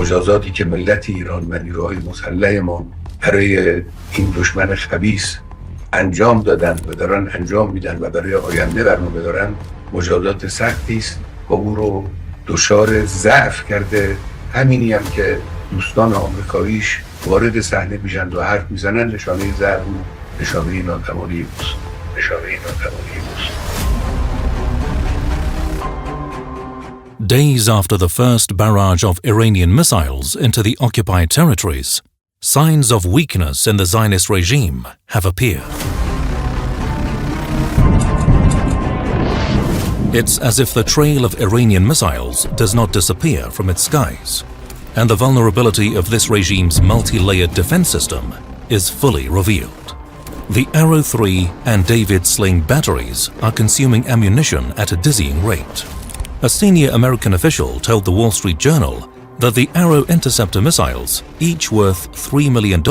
مجازاتی که ملت ایران و نیروهای مسلح ما برای این دشمن خبیث انجام دادن و دارن انجام میدن و برای آینده برنامه دارن مجازات سختی است و او رو دچار ضعف کرده. همینی هم که دوستان آمریکاییش وارد صحنه میشن و حرف میزنن نشانه ضعف و نشانه ناتوانی اوست. Days after the first barrage of Iranian missiles into the occupied territories, signs of weakness in the Zionist regime have appeared. It's as if the trail of Iranian missiles does not disappear from its skies, and the vulnerability of this regime's multi-layered defense system is fully revealed. The Arrow 3 and David Sling batteries are consuming ammunition at a dizzying rate. A senior American official told the Wall Street Journal that the Arrow interceptor missiles, each worth $3 million,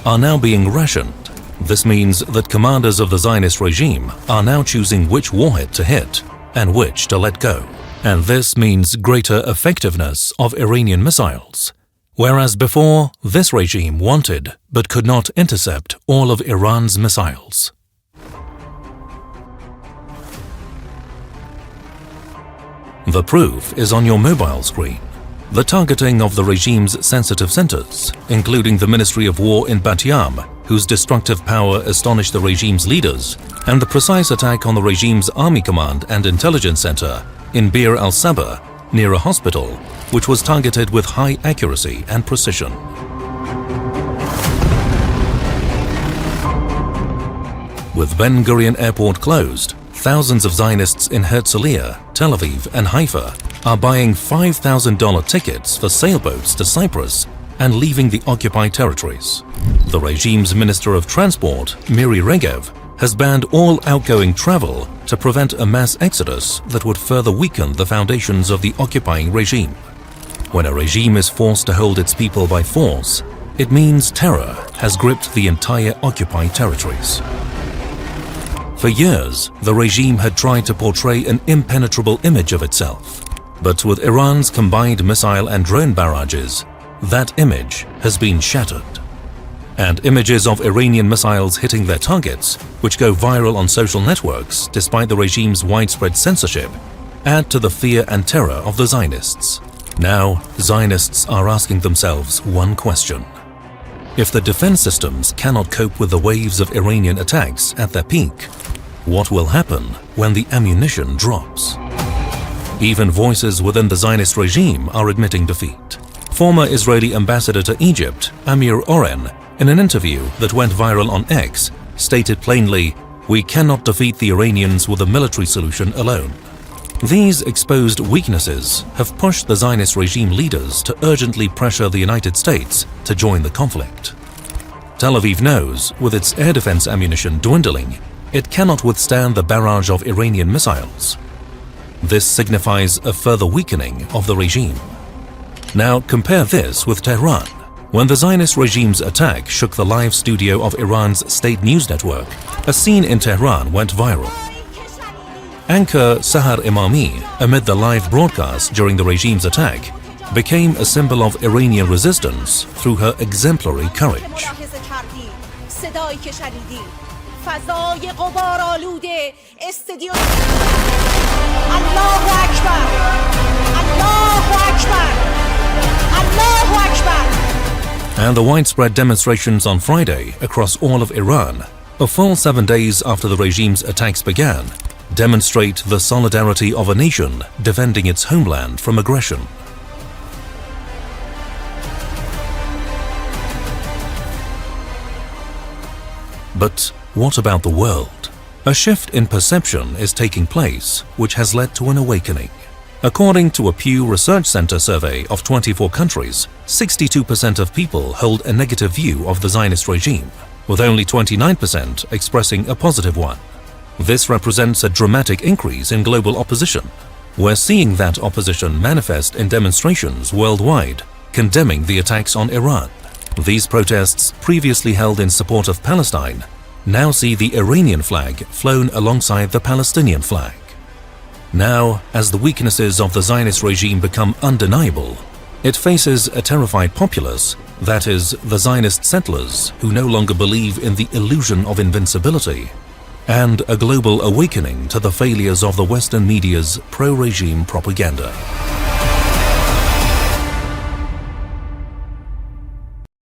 are now being rationed. This means that commanders of the Zionist regime are now choosing which warhead to hit and which to let go. And this means greater effectiveness of Iranian missiles. Whereas before, this regime wanted but could not intercept all of Iran's missiles. The proof is on your mobile screen. The targeting of the regime's sensitive centers, including the Ministry of War in Bat Yam, whose destructive power astonished the regime's leaders, and the precise attack on the regime's Army Command and Intelligence Center in Bir al-Sabah, near a hospital, which was targeted with high accuracy and precision. With Ben Gurion Airport closed, thousands of Zionists in Herzliya, Tel Aviv and Haifa are buying $5,000 tickets for sailboats to Cyprus and leaving the occupied territories. The regime's Minister of Transport, Miri Regev, has banned all outgoing travel to prevent a mass exodus that would further weaken the foundations of the occupying regime. When a regime is forced to hold its people by force, it means terror has gripped the entire occupied territories. For years, the regime had tried to portray an impenetrable image of itself. But with Iran's combined missile and drone barrages, that image has been shattered. And images of Iranian missiles hitting their targets, which go viral on social networks despite the regime's widespread censorship, add to the fear and terror of the Zionists. Now, Zionists are asking themselves one question. If the defense systems cannot cope with the waves of Iranian attacks at their peak, what will happen when the ammunition drops? Even voices within the Zionist regime are admitting defeat. Former Israeli ambassador to Egypt, Amir Oren, in an interview that went viral on X, stated plainly, "We cannot defeat the Iranians with a military solution alone." These exposed weaknesses have pushed the Zionist regime leaders to urgently pressure the United States to join the conflict. Tel Aviv knows, with its air defense ammunition dwindling, it cannot withstand the barrage of Iranian missiles. This signifies a further weakening of the regime. Now compare this with Tehran. When the Zionist regime's attack shook the live studio of Iran's state news network, a scene in Tehran went viral. Anchor Sahar Imami, amid the live broadcast during the regime's attack, became a symbol of Iranian resistance through her exemplary courage. And the widespread demonstrations on Friday across all of Iran, a full 7 days after the regime's attacks began, demonstrate the solidarity of a nation defending its homeland from aggression. But what about the world? A shift in perception is taking place, which has led to an awakening. According to a Pew Research Center survey of 24 countries, 62% of people hold a negative view of the Zionist regime, with only 29% expressing a positive one. This represents a dramatic increase in global opposition. We're seeing that opposition manifest in demonstrations worldwide, condemning the attacks on Iran. These protests, previously held in support of Palestine, now see the Iranian flag flown alongside the Palestinian flag. Now, as the weaknesses of the Zionist regime become undeniable, It faces a terrified populace, that is, the Zionist settlers who no longer believe in the illusion of invincibility, and a global awakening to the failures of the Western media's pro-regime propaganda.